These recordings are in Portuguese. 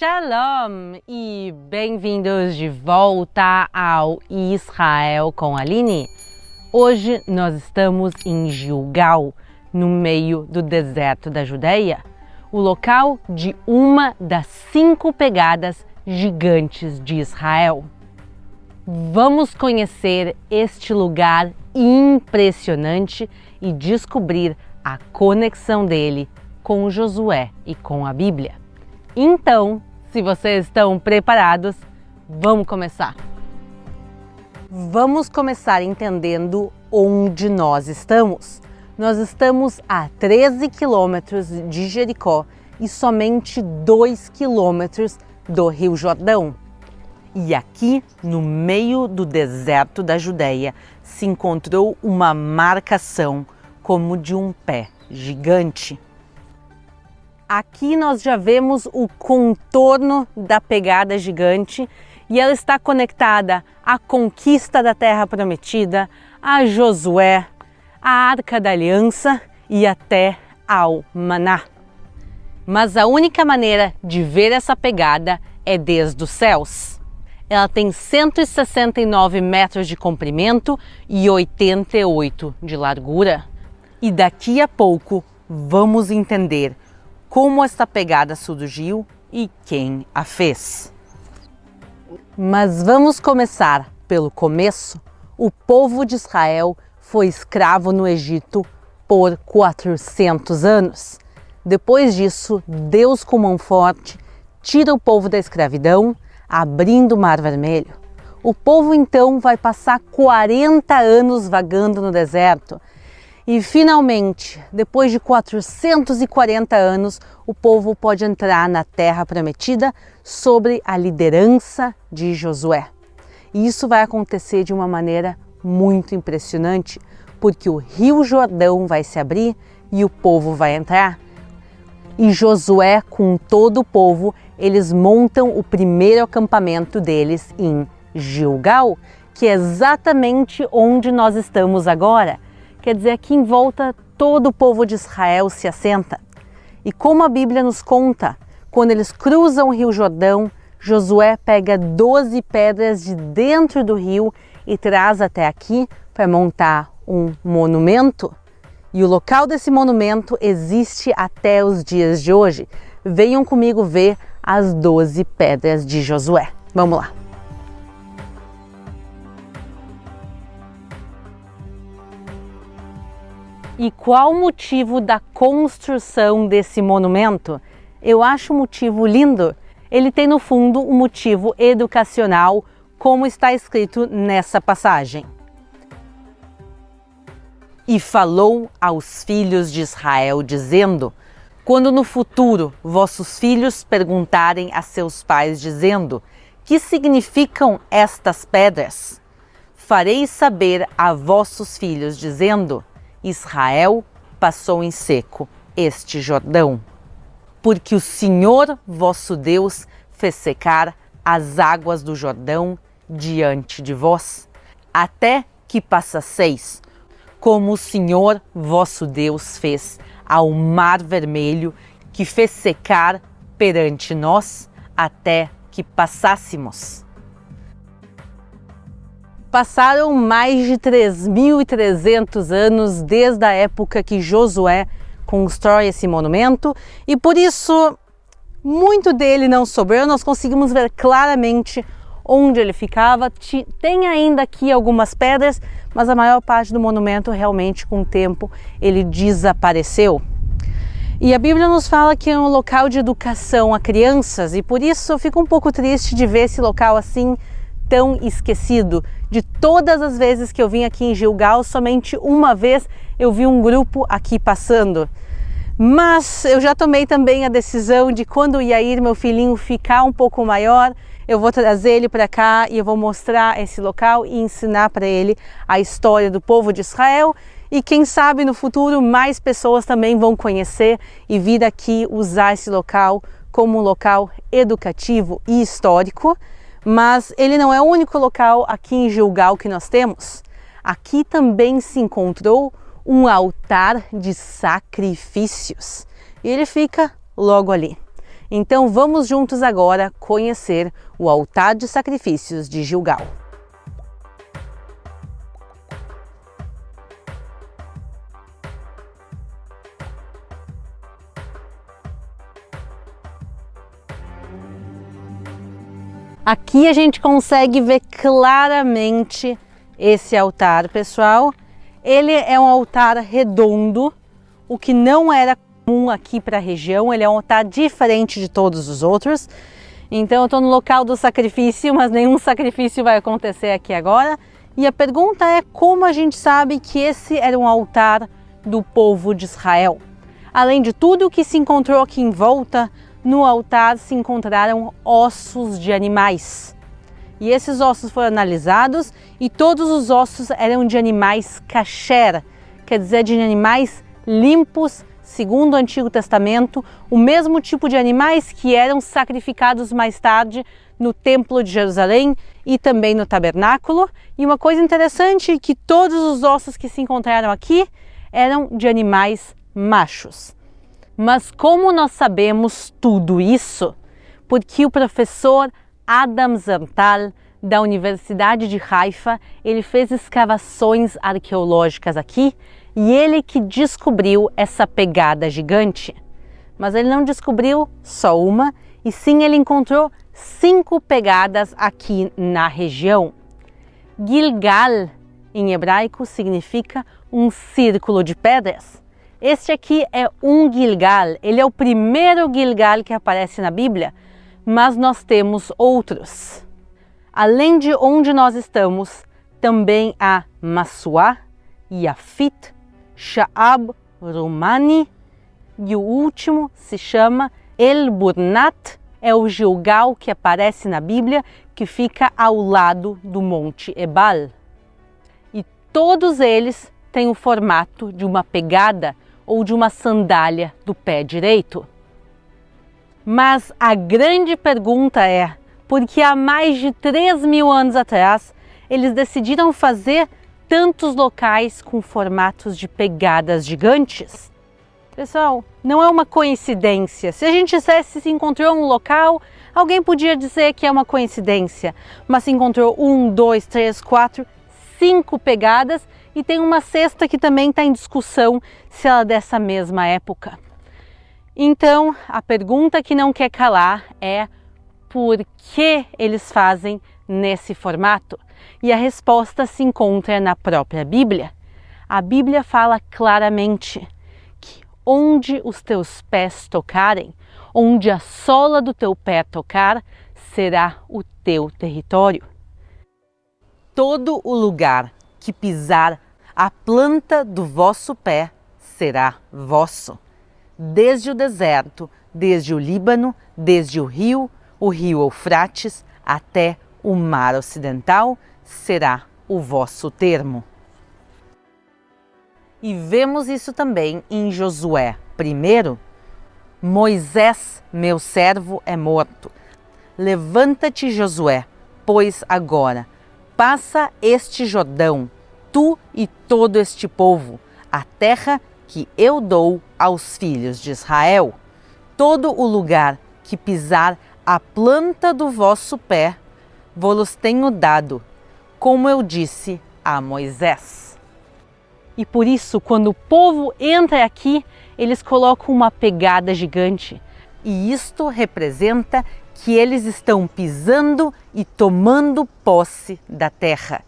Shalom e bem-vindos de volta ao Israel com a Aline. Hoje nós estamos em Gilgal, no meio do deserto da Judeia, o local de uma das 5 pegadas gigantes de Israel. Vamos conhecer este lugar impressionante e descobrir a conexão dele com Josué e com a Bíblia. Então, se vocês estão preparados, vamos começar. Vamos começar entendendo onde nós estamos. Nós estamos a 13 quilômetros de Jericó e somente 2 quilômetros do Rio Jordão. E aqui, no meio do deserto da Judeia, se encontrou uma marcação como de um pé gigante. Aqui nós já vemos o contorno da pegada gigante e ela está conectada à conquista da Terra Prometida, a Josué, a Arca da Aliança e até ao Maná. Mas a única maneira de ver essa pegada é desde os céus. Ela tem 169 metros de comprimento e 88 de largura. E daqui a pouco vamos entender como esta pegada surgiu e quem a fez. Mas vamos começar pelo começo. O povo de Israel foi escravo no Egito por 400 anos. Depois disso, Deus com mão forte tira o povo da escravidão, abrindo o Mar Vermelho. O povo então vai passar 40 anos vagando no deserto. E finalmente, depois de 440 anos, o povo pode entrar na Terra Prometida sob a liderança de Josué. E isso vai acontecer de uma maneira muito impressionante, porque o Rio Jordão vai se abrir e o povo vai entrar. E Josué, com todo o povo, eles montam o primeiro acampamento deles em Gilgal, que é exatamente onde nós estamos agora. Quer dizer, aqui em volta todo o povo de Israel se assenta. E como a Bíblia nos conta, quando eles cruzam o Rio Jordão, Josué pega 12 pedras de dentro do rio e traz até aqui para montar um monumento. E o local desse monumento existe até os dias de hoje. Venham comigo ver as 12 pedras de Josué. Vamos lá. E qual o motivo da construção desse monumento? Eu acho um motivo lindo. Ele tem no fundo um motivo educacional, como está escrito nessa passagem. E falou aos filhos de Israel, dizendo: quando no futuro vossos filhos perguntarem a seus pais, dizendo: que significam estas pedras? Fareis saber a vossos filhos, dizendo: Israel passou em seco este Jordão, porque o Senhor vosso Deus fez secar as águas do Jordão diante de vós, até que passasseis, como o Senhor vosso Deus fez ao Mar Vermelho, que fez secar perante nós, até que passássemos. Passaram mais de 3.300 anos desde a época que Josué constrói esse monumento e por isso muito dele não sobrou. Nós conseguimos ver claramente onde ele ficava. Tem ainda aqui algumas pedras, mas a maior parte do monumento realmente com o tempo ele desapareceu. E a Bíblia nos fala que é um local de educação a crianças e por isso eu fico um pouco triste de ver esse local assim tão esquecido. De todas as vezes que eu vim aqui em Gilgal, somente uma vez eu vi um grupo aqui passando. Mas eu já tomei também a decisão de quando o Yair, meu filhinho, ficar um pouco maior, eu vou trazer ele para cá e eu vou mostrar esse local e ensinar para ele a história do povo de Israel. E quem sabe no futuro mais pessoas também vão conhecer e vir aqui usar esse local como um local educativo e histórico. Mas ele não é o único local aqui em Gilgal que nós temos. Aqui também se encontrou um altar de sacrifícios. E ele fica logo ali. Então vamos juntos agora conhecer o altar de sacrifícios de Gilgal. Aqui a gente consegue ver claramente esse altar, pessoal. Ele é um altar redondo, o que não era comum aqui para a região. Ele é um altar diferente de todos os outros. Então eu estou no local do sacrifício, mas nenhum sacrifício vai acontecer aqui agora. E a pergunta é como a gente sabe que esse era um altar do povo de Israel. Além de tudo que se encontrou aqui em volta, no altar se encontraram ossos de animais. E esses ossos foram analisados e todos os ossos eram de animais kasher, quer dizer, de animais limpos, segundo o Antigo Testamento, o mesmo tipo de animais que eram sacrificados mais tarde no Templo de Jerusalém e também no Tabernáculo. E uma coisa interessante é que todos os ossos que se encontraram aqui eram de animais machos. Mas como nós sabemos tudo isso? Porque o professor Adam Zantal, da Universidade de Haifa, ele fez escavações arqueológicas aqui e ele que descobriu essa pegada gigante. Mas ele não descobriu só uma, e sim ele encontrou 5 pegadas aqui na região. Gilgal, em hebraico, significa um círculo de pedras. Este aqui é um Gilgal, ele é o primeiro Gilgal que aparece na Bíblia, mas nós temos outros. Além de onde nós estamos, também há Masuá, Yafit, Sha'ab, Romani e o último se chama El Burnat, é o Gilgal que aparece na Bíblia, que fica ao lado do Monte Ebal. E todos eles têm o formato de uma pegada ou de uma sandália do pé direito. Mas a grande pergunta é, por que há mais de 3.000 anos atrás eles decidiram fazer tantos locais com formatos de pegadas gigantes? Pessoal, não é uma coincidência. Se a gente dissesse se encontrou um local, alguém podia dizer que é uma coincidência. Mas se encontrou 1, 2, 3, 4, 5 pegadas, e tem uma sexta que também está em discussão se ela é dessa mesma época. Então, a pergunta que não quer calar é por que eles fazem nesse formato? E a resposta se encontra na própria Bíblia. A Bíblia fala claramente que onde os teus pés tocarem, onde a sola do teu pé tocar, será o teu território. Todo o lugar que pisar a planta do vosso pé será vosso. Desde o deserto, desde o Líbano, desde o rio Eufrates, até o mar ocidental, será o vosso termo. E vemos isso também em Josué. Primeiro, Moisés, meu servo, é morto. Levanta-te, Josué, pois agora passa este Jordão, tu e todo este povo, a terra que eu dou aos filhos de Israel. Todo o lugar que pisar a planta do vosso pé, vos tenho dado, como eu disse a Moisés. E por isso, quando o povo entra aqui, eles colocam uma pegada gigante. E isto representa que eles estão pisando e tomando posse da terra.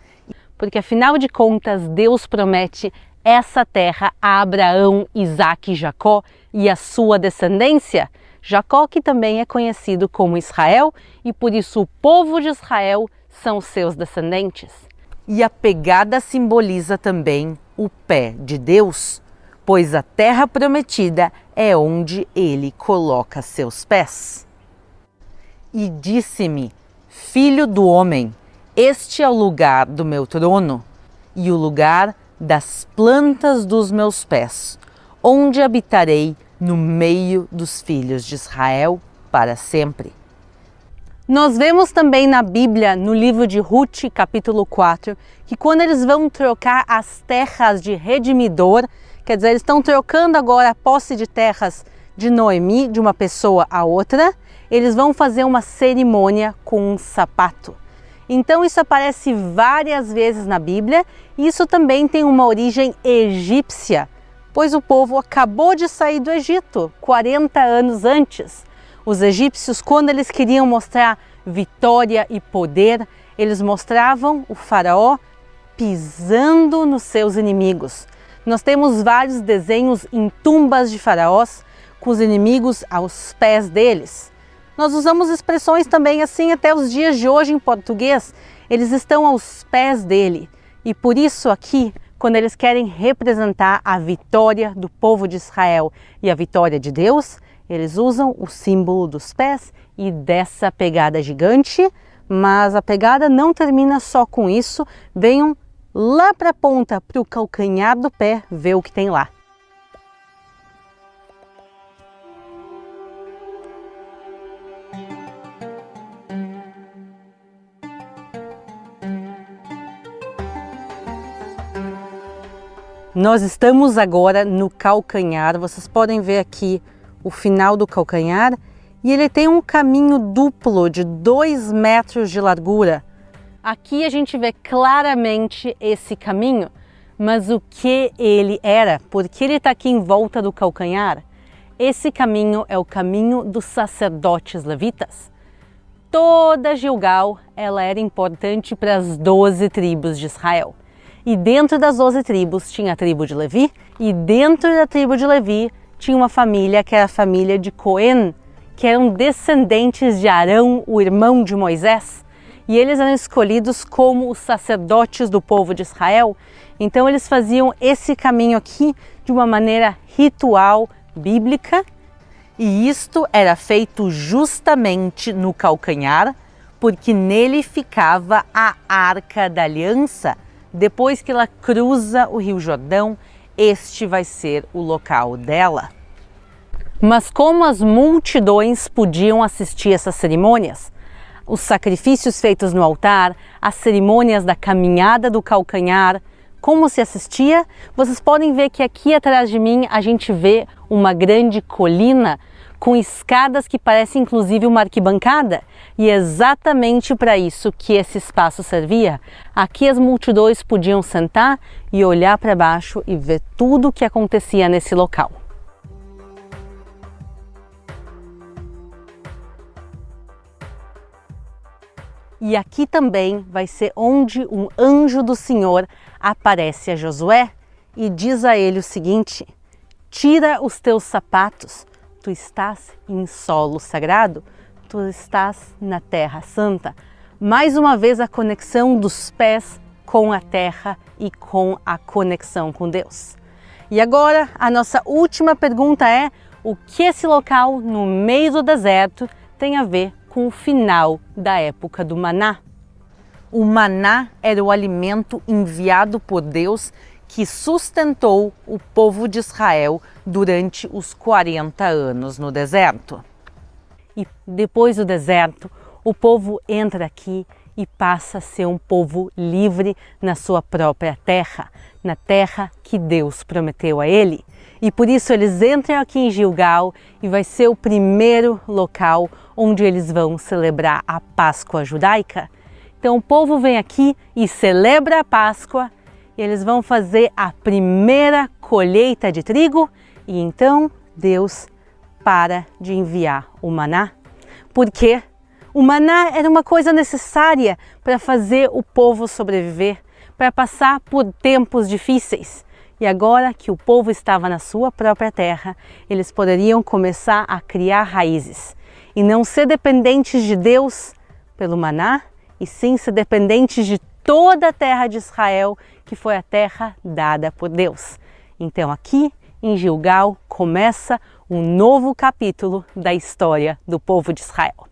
Porque afinal de contas, Deus promete essa terra a Abraão, Isaque e Jacó e a sua descendência. Jacó, que também é conhecido como Israel, e por isso o povo de Israel são seus descendentes. E a pegada simboliza também o pé de Deus, pois a terra prometida é onde ele coloca seus pés. E disse-me, filho do homem, este é o lugar do meu trono e o lugar das plantas dos meus pés, onde habitarei no meio dos filhos de Israel para sempre. Nós vemos também na Bíblia, no livro de Ruth, capítulo 4, que quando eles vão trocar as terras de redimidor, quer dizer, eles estão trocando agora a posse de terras de Noemi, de uma pessoa a outra, eles vão fazer uma cerimônia com um sapato. Então isso aparece várias vezes na Bíblia e isso também tem uma origem egípcia, pois o povo acabou de sair do Egito 40 anos antes. Os egípcios, quando eles queriam mostrar vitória e poder, eles mostravam o faraó pisando nos seus inimigos. Nós temos vários desenhos em tumbas de faraós com os inimigos aos pés deles. Nós usamos expressões também assim até os dias de hoje em português. Eles estão aos pés dele. E por isso aqui, quando eles querem representar a vitória do povo de Israel e a vitória de Deus, eles usam o símbolo dos pés e dessa pegada gigante. Mas a pegada não termina só com isso. Venham lá para a ponta, para o calcanhar do pé, ver o que tem lá. Nós estamos agora no calcanhar, vocês podem ver aqui o final do calcanhar e ele tem um caminho duplo de 2 metros de largura. Aqui a gente vê claramente esse caminho, mas o que ele era? Por que ele está aqui em volta do calcanhar? Esse caminho é o caminho dos sacerdotes levitas. Toda Gilgal ela era importante para as 12 tribos de Israel. E dentro das 12 tribos tinha a tribo de Levi, e dentro da tribo de Levi tinha uma família que era a família de Cohen, que eram descendentes de Arão, o irmão de Moisés. E eles eram escolhidos como os sacerdotes do povo de Israel. Então eles faziam esse caminho aqui de uma maneira ritual bíblica. E isto era feito justamente no calcanhar, porque nele ficava a Arca da Aliança. Depois que ela cruza o Rio Jordão, este vai ser o local dela. Mas como as multidões podiam assistir essas cerimônias? Os sacrifícios feitos no altar, as cerimônias da caminhada do calcanhar, como se assistia? Vocês podem ver que aqui atrás de mim a gente vê uma grande colina com escadas que parecem inclusive uma arquibancada. E é exatamente para isso que esse espaço servia. Aqui as multidões podiam sentar e olhar para baixo e ver tudo o que acontecia nesse local. E aqui também vai ser onde um anjo do Senhor aparece a Josué e diz a ele o seguinte: tira os teus sapatos, tu estás em solo sagrado, tu estás na terra santa. Mais uma vez a conexão dos pés com a terra e com a conexão com Deus. E agora a nossa última pergunta é: o que esse local no meio do deserto tem a ver com o final da época do maná? O maná era o alimento enviado por Deus que sustentou o povo de Israel durante os 40 anos no deserto. E depois do deserto, o povo entra aqui e passa a ser um povo livre na sua própria terra, na terra que Deus prometeu a ele. E por isso eles entram aqui em Gilgal e vai ser o primeiro local onde eles vão celebrar a Páscoa judaica. Então o povo vem aqui e celebra a Páscoa, e eles vão fazer a primeira colheita de trigo e então Deus para de enviar o maná. Porque o maná era uma coisa necessária para fazer o povo sobreviver, para passar por tempos difíceis. E agora que o povo estava na sua própria terra, eles poderiam começar a criar raízes e não ser dependentes de Deus pelo maná, e sim ser dependentes de toda a terra de Israel, que foi a terra dada por Deus. Então aqui em Gilgal começa um novo capítulo da história do povo de Israel.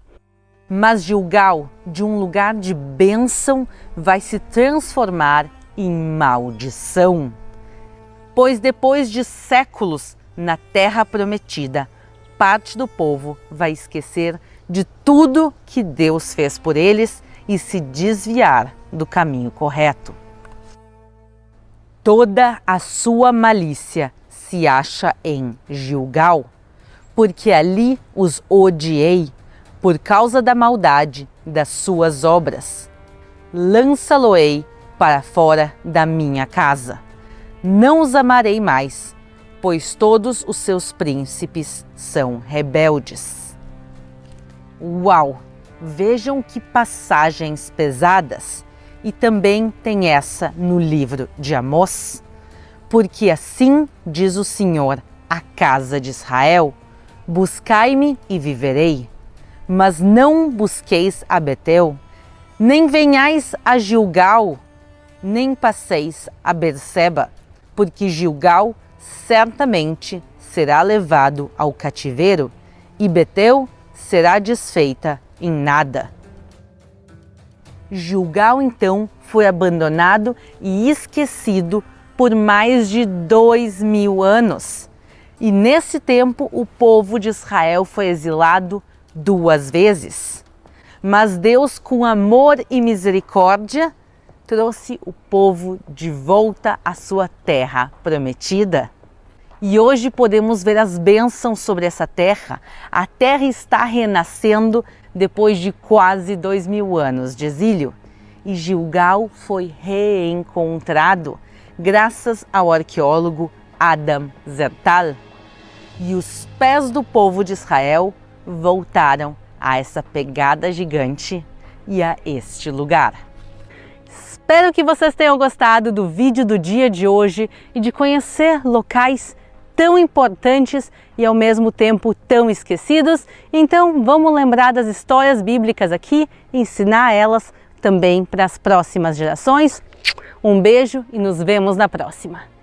Mas Gilgal, de um lugar de bênção, vai se transformar em maldição. Pois depois de séculos na terra prometida, parte do povo vai esquecer de tudo que Deus fez por eles e se desviar do caminho correto. Toda a sua malícia se acha em Gilgal, porque ali os odiei, por causa da maldade das suas obras. Lança-lo-ei para fora da minha casa. Não os amarei mais, pois todos os seus príncipes são rebeldes. Uau! Vejam que passagens pesadas! E também tem essa no livro de Amós. Porque assim diz o Senhor à casa de Israel: buscai-me e viverei, mas não busqueis a Betel, nem venhais a Gilgal, nem passeis a Berseba, porque Gilgal certamente será levado ao cativeiro e Betel será desfeita em nada. Gilgal então foi abandonado e esquecido por mais de 2000 anos. E nesse tempo o povo de Israel foi exilado 2 vezes. Mas Deus, com amor e misericórdia, trouxe o povo de volta à sua terra prometida. E hoje podemos ver as bênçãos sobre essa terra. A terra está renascendo depois de quase 2000 anos de exílio. E Gilgal foi reencontrado graças ao arqueólogo Adam Zertal. E os pés do povo de Israel voltaram a essa pegada gigante e a este lugar. Espero que vocês tenham gostado do vídeo do dia de hoje e de conhecer locais tão importantes e ao mesmo tempo tão esquecidos. Então vamos lembrar das histórias bíblicas aqui e ensinar elas também para as próximas gerações. Um beijo e nos vemos na próxima!